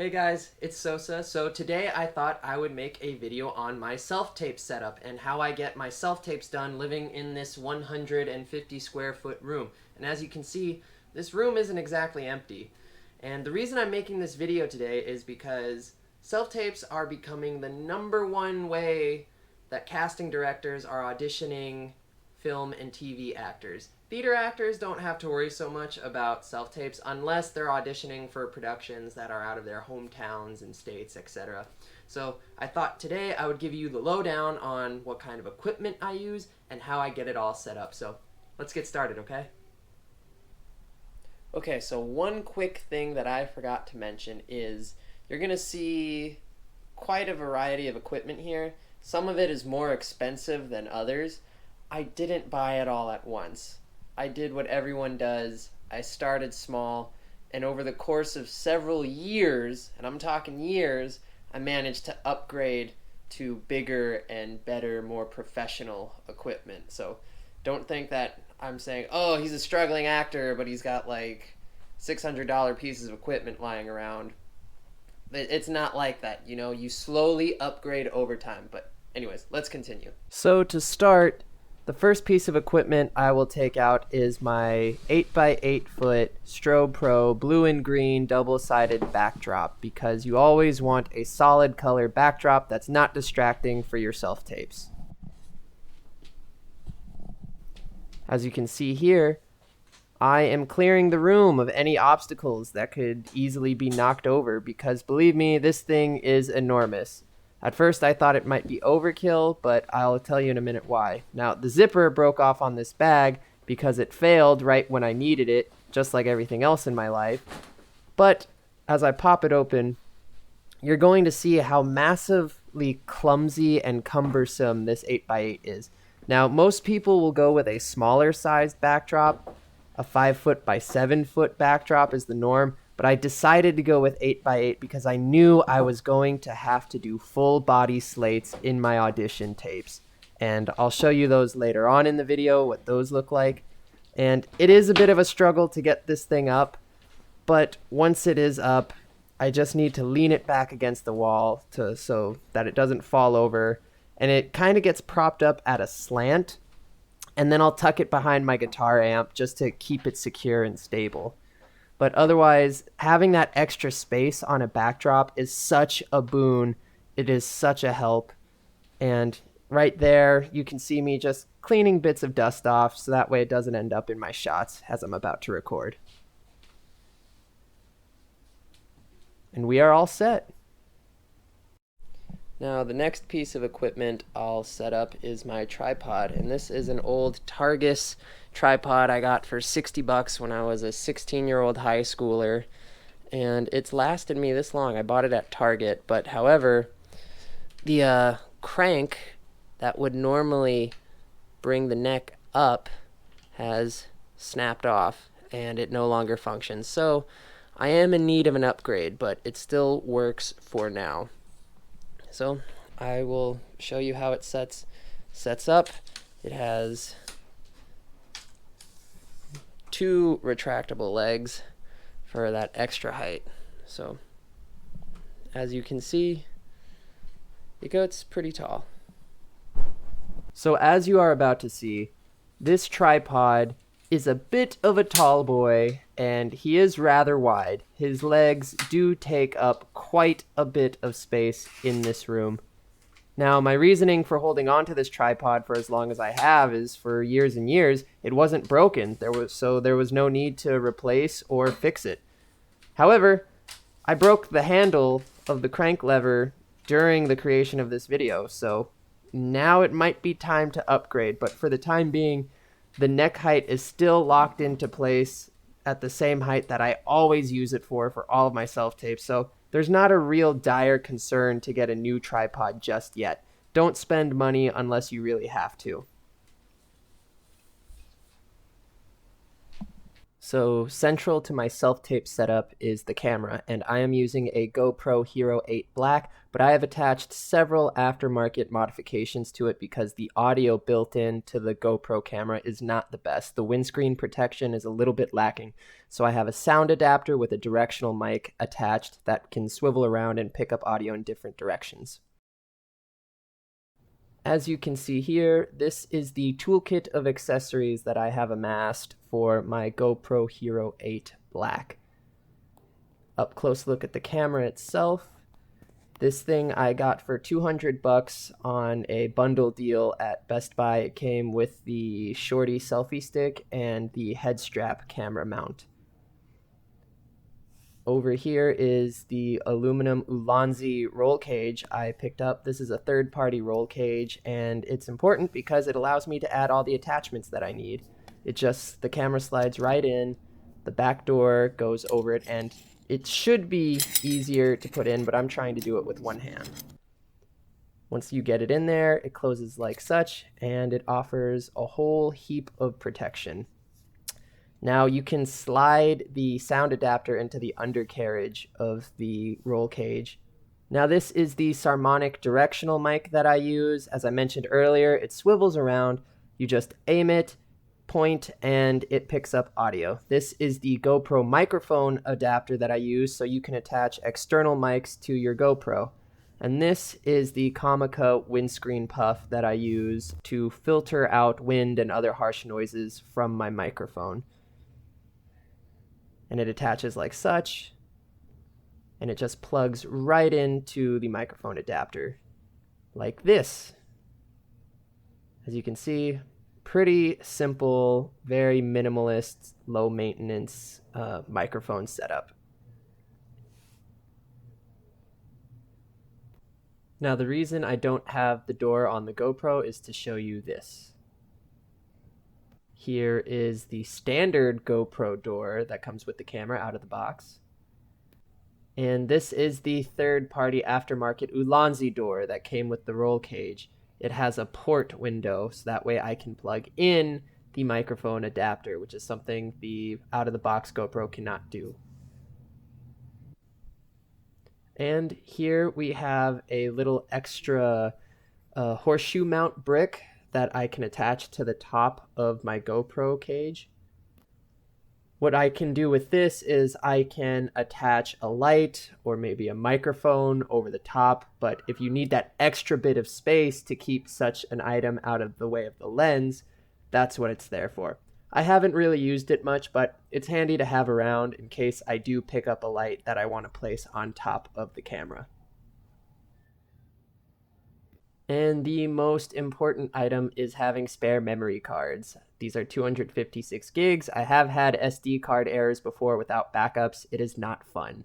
Hey guys, it's Sosa. So today I thought I would make a video on my self-tape setup and how I get my self-tapes done living in this 150 square foot room. And as you can see, this room isn't exactly empty. And the reason I'm making this video today is because self-tapes are becoming the #1 way that casting directors are auditioning film and TV actors. Theater actors don't have to worry so much about self-tapes unless they're auditioning for productions that are out of their hometowns and states, etc. So I thought today I would give you the lowdown on what kind of equipment I use and how I get it all set up. So let's get started, okay? Okay, so one quick thing that I forgot to mention is you're going to see quite a variety of equipment here. Some of it is more expensive than others. I didn't buy it all at once. I did what everyone does. I started small, and over the course of several years, and I'm talking years, I managed to upgrade to bigger and better, more professional equipment. So don't think that I'm saying, oh, he's a struggling actor, but he's got like $600 pieces of equipment lying around. It's not like that, you know, you slowly upgrade over time. But anyways, let's continue. So to start, the first piece of equipment I will take out is my 8x8 foot Strobe Pro blue and green double-sided backdrop, because you always want a solid color backdrop that's not distracting for your self-tapes. As you can see here, I am clearing the room of any obstacles that could easily be knocked over, because believe me, this thing is enormous. At first I thought it might be overkill, but I'll tell you in a minute why. Now, the zipper broke off on this bag because it failed right when I needed it, just like everything else in my life. But as I pop it open, you're going to see how massively clumsy and cumbersome this 8x8 is. Now, most people will go with a smaller sized backdrop. A 5 foot by 7 foot backdrop is the norm. But I decided to go with 8x8 because I knew I was going to have to do full body slates in my audition tapes. And I'll show you those later on in the video, what those look like. And it is a bit of a struggle to get this thing up, but once it is up, I just need to lean it back against the wall so that it doesn't fall over. And it kind of gets propped up at a slant. And then I'll tuck it behind my guitar amp just to keep it secure and stable. But otherwise, having that extra space on a backdrop is such a boon. It is such a help. And right there, you can see me just cleaning bits of dust off so that way it doesn't end up in my shots as I'm about to record. And we are all set. Now, the next piece of equipment I'll set up is my tripod, and this is an old Targus tripod I got for $60 when I was a 16-year-old high schooler, and it's lasted me this long. I bought it at Target, but however, the crank that would normally bring the neck up has snapped off, and it no longer functions. So I am in need of an upgrade, but it still works for now. So I will show you how it sets up. It has 2 retractable legs for that extra height. So as you can see, it gets pretty tall. So as you are about to see, this tripod is a bit of a tall boy, and he is rather wide. His legs do take up quite a bit of space in this room. Now, my reasoning for holding onto this tripod for as long as I have is for years and years, it wasn't broken. There was no need to replace or fix it. However, I broke the handle of the crank lever during the creation of this video, so now it might be time to upgrade, but for the time being, the neck height is still locked into place at the same height that I always use it for all of my self-tapes, so there's not a real dire concern to get a new tripod just yet. Don't spend money unless you really have to. So central to my self-tape setup is the camera, and I am using a GoPro Hero 8 Black, but I have attached several aftermarket modifications to it because the audio built into the GoPro camera is not the best. The windscreen protection is a little bit lacking, so I have a sound adapter with a directional mic attached that can swivel around and pick up audio in different directions. As you can see here, this is the toolkit of accessories that I have amassed for my GoPro Hero 8 Black. Up close look at the camera itself. This thing I got for $200 on a bundle deal at Best Buy. It came with the Shorty selfie stick and the head strap camera mount. Over here is the aluminum Ulanzi roll cage I picked up. This is a third-party roll cage, and it's important because it allows me to add all the attachments that I need. The camera slides right in, the back door goes over it, and it should be easier to put in, but I'm trying to do it with one hand. Once you get it in there, it closes like such, and it offers a whole heap of protection. Now you can slide the sound adapter into the undercarriage of the roll cage. Now this is the Sarmonic directional mic that I use. As I mentioned earlier, it swivels around. You just aim it, point, and it picks up audio. This is the GoPro microphone adapter that I use, so you can attach external mics to your GoPro. And this is the Comica windscreen puff that I use to filter out wind and other harsh noises from my microphone. And it attaches like such, and it just plugs right into the microphone adapter like this. As you can see, pretty simple, very minimalist, low maintenance microphone setup. Now the reason I don't have the door on the GoPro is to show you this. Here is the standard GoPro door that comes with the camera out of the box. And this is the third-party aftermarket Ulanzi door that came with the roll cage. It has a port window, so that way I can plug in the microphone adapter, which is something the out-of-the-box GoPro cannot do. And here we have a little extra horseshoe mount brick that I can attach to the top of my GoPro cage. What I can do with this is I can attach a light or maybe a microphone over the top, but if you need that extra bit of space to keep such an item out of the way of the lens, that's what it's there for. I haven't really used it much, but it's handy to have around in case I do pick up a light that I want to place on top of the camera. And the most important item is having spare memory cards. These are 256 gigs. I have had SD card errors before without backups. It is not fun.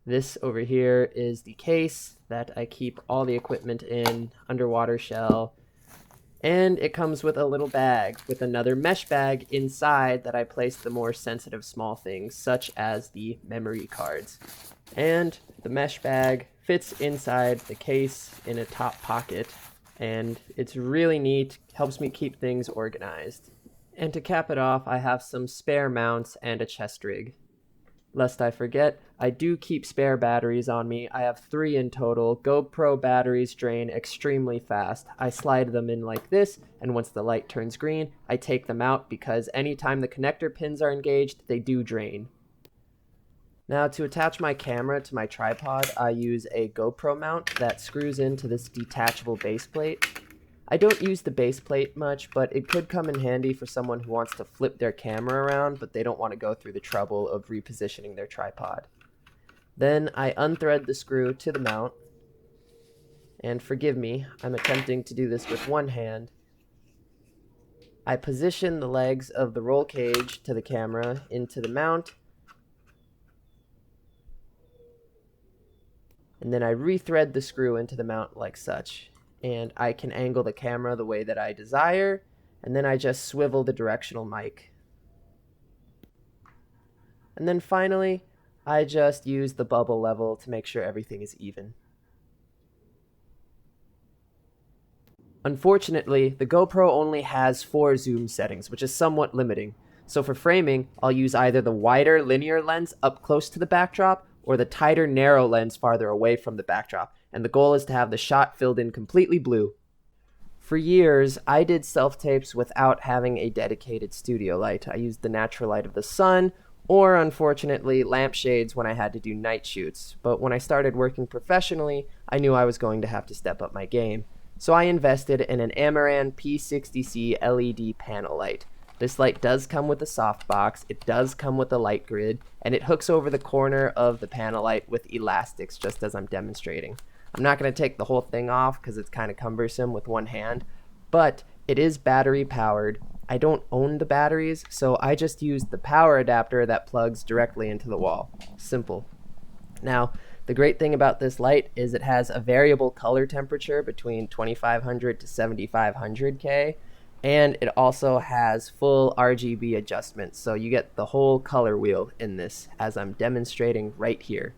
This over here is the case that I keep all the equipment in, underwater shell. And it comes with a little bag with another mesh bag inside that I place the more sensitive small things, such as the memory cards. And the mesh bag fits inside the case in a top pocket, and it's really neat, helps me keep things organized. And to cap it off, I have some spare mounts and a chest rig. Lest I forget, I do keep spare batteries on me. I have 3 in total. GoPro batteries drain extremely fast. I slide them in like this, and once the light turns green, I take them out because anytime the connector pins are engaged, they do drain. Now to attach my camera to my tripod, I use a GoPro mount that screws into this detachable base plate. I don't use the base plate much, but it could come in handy for someone who wants to flip their camera around, but they don't want to go through the trouble of repositioning their tripod. Then I unthread the screw to the mount, and forgive me, I'm attempting to do this with one hand. I position the legs of the roll cage to the camera into the mount, and then I rethread the screw into the mount like such. And I can angle the camera the way that I desire, and then I just swivel the directional mic. And then finally, I just use the bubble level to make sure everything is even. Unfortunately, the GoPro only has 4 zoom settings, which is somewhat limiting. So for framing, I'll use either the wider linear lens up close to the backdrop or the tighter narrow lens farther away from the backdrop, and the goal is to have the shot filled in completely blue. For years, I did self-tapes without having a dedicated studio light. I used the natural light of the sun, or unfortunately, lampshades when I had to do night shoots. But when I started working professionally, I knew I was going to have to step up my game. So I invested in an Amaran P60C LED panel light. This light does come with a softbox, it does come with a light grid, and it hooks over the corner of the panel light with elastics, just as I'm demonstrating. I'm not going to take the whole thing off because it's kind of cumbersome with one hand, but it is battery powered. I don't own the batteries, so I just use the power adapter that plugs directly into the wall. Simple. Now, the great thing about this light is it has a variable color temperature between 2500 to 7500K, and it also has full RGB adjustments, so you get the whole color wheel in this, as I'm demonstrating right here.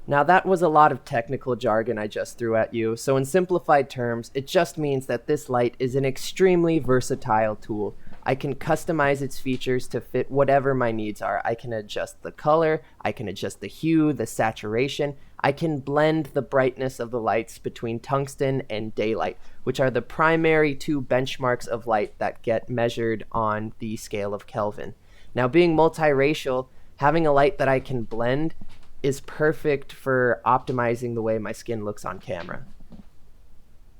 Now that was a lot of technical jargon I just threw at you, so in simplified terms, it just means that this light is an extremely versatile tool. I can customize its features to fit whatever my needs are. I can adjust the color, I can adjust the hue, the saturation, I can blend the brightness of the lights between tungsten and daylight, which are the primary two benchmarks of light that get measured on the scale of Kelvin. Now being multiracial, having a light that I can blend is perfect for optimizing the way my skin looks on camera.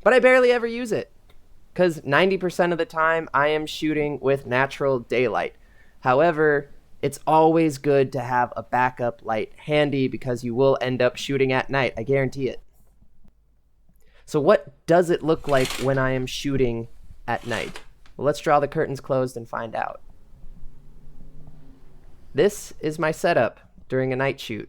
But I barely ever use it, because 90% of the time I am shooting with natural daylight. However, it's always good to have a backup light handy because you will end up shooting at night, I guarantee it. So what does it look like when I am shooting at night? Well, let's draw the curtains closed and find out. This is my setup during a night shoot.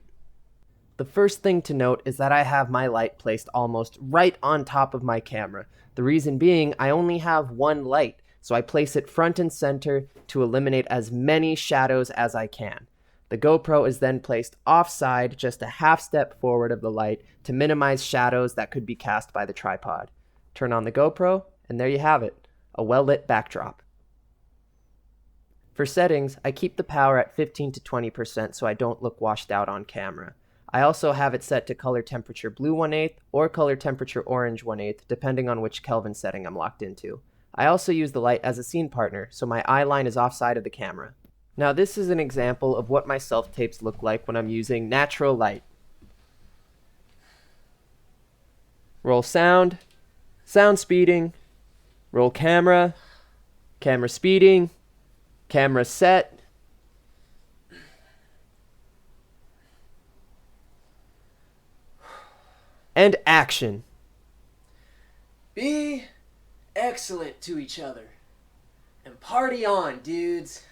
The first thing to note is that I have my light placed almost right on top of my camera. The reason being, I only have one light, so I place it front and center to eliminate as many shadows as I can. The GoPro is then placed offside, just a half step forward of the light, to minimize shadows that could be cast by the tripod. Turn on the GoPro, and there you have it, a well-lit backdrop. For settings, I keep the power at 15 to 20% so I don't look washed out on camera. I also have it set to color temperature blue 1/8 or color temperature orange 1/8, depending on which Kelvin setting I'm locked into. I also use the light as a scene partner, so my eye line is offside of the camera. Now this is an example of what my self-tapes look like when I'm using natural light. Roll sound, sound speeding, roll camera, camera speeding, camera set, and action. Be excellent to each other. And party on, dudes.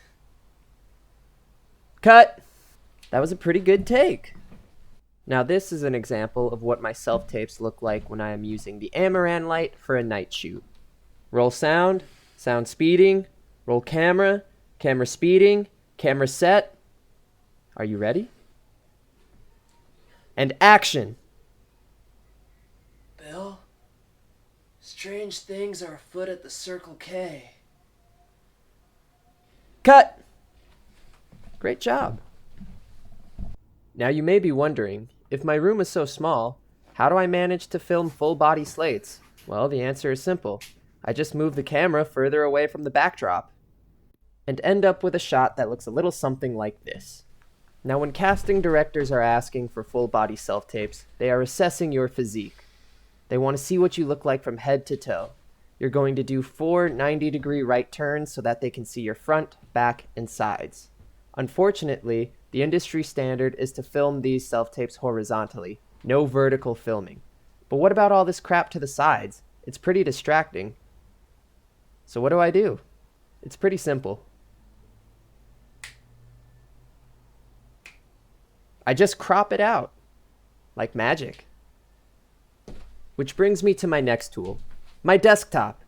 Cut. That was a pretty good take. Now this is an example of what my self-tapes look like when I am using the Amaran light for a night shoot. Roll sound, sound speeding, roll camera, camera speeding, camera set. Are you ready? And action. Bill, strange things are afoot at the Circle K. Cut! Great job. Now you may be wondering, if my room is so small, how do I manage to film full body slates? Well, the answer is simple. I just move the camera further away from the backdrop and end up with a shot that looks a little something like this. Now when casting directors are asking for full body self-tapes, they are assessing your physique. They want to see what you look like from head to toe. You're going to do 4 90-degree right turns so that they can see your front, back, and sides. Unfortunately, the industry standard is to film these self-tapes horizontally, no vertical filming. But what about all this crap to the sides? It's pretty distracting. So what do? It's pretty simple. I just crop it out, like magic. Which brings me to my next tool, my desktop.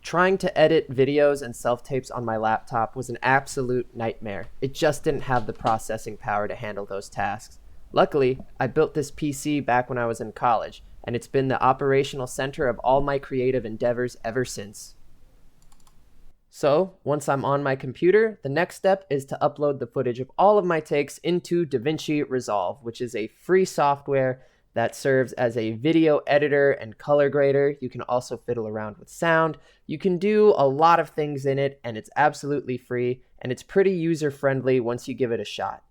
Trying to edit videos and self-tapes on my laptop was an absolute nightmare. It just didn't have the processing power to handle those tasks. Luckily, I built this PC back when I was in college, and it's been the operational center of all my creative endeavors ever since. So once I'm on my computer, the next step is to upload the footage of all of my takes into DaVinci Resolve, which is a free software that serves as a video editor and color grader. You can also fiddle around with sound. You can do a lot of things in it, and it's absolutely free, and it's pretty user-friendly once you give it a shot.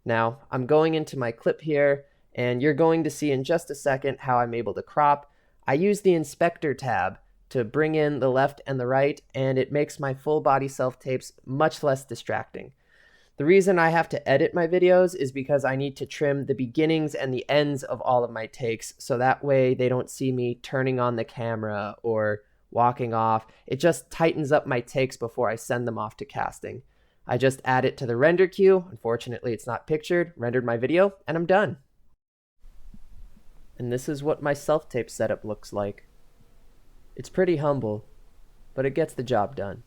Now, I'm going into my clip here, and you're going to see in just a second how I'm able to crop. I use the inspector tab to bring in the left and the right, and it makes my full body self-tapes much less distracting. The reason I have to edit my videos is because I need to trim the beginnings and the ends of all of my takes, so that way they don't see me turning on the camera or walking off. It just tightens up my takes before I send them off to casting. I just add it to the render queue. Unfortunately, it's not pictured, rendered my video, and I'm done. And this is what my self-tape setup looks like. It's pretty humble, but it gets the job done.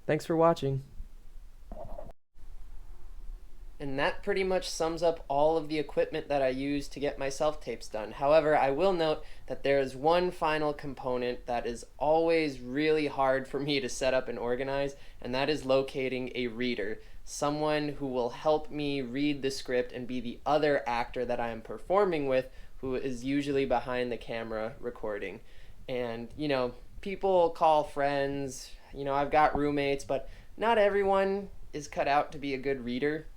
Thanks for watching. And that pretty much sums up all of the equipment that I use to get my self-tapes done. However, I will note that there is one final component that is always really hard for me to set up and organize, and that is locating a reader. Someone who will help me read the script and be the other actor that I am performing with, who is usually behind the camera recording. And, people call friends, I've got roommates, but not everyone is cut out to be a good reader.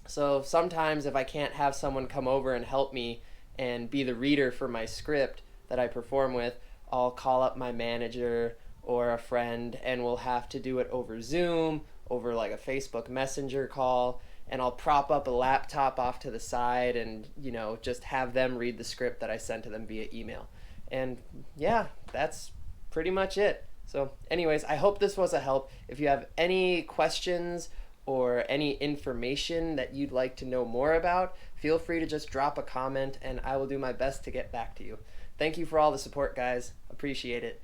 So sometimes if I can't have someone come over and help me and be the reader for my script that I perform with, I'll call up my manager or a friend, and we'll have to do it over Zoom, over like a Facebook Messenger call, and I'll prop up a laptop off to the side and, just have them read the script that I sent to them via email. And yeah, that's pretty much it. So anyways, I hope this was a help. If you have any questions or any information that you'd like to know more about, feel free to just drop a comment and I will do my best to get back to you. Thank you for all the support, guys. Appreciate it.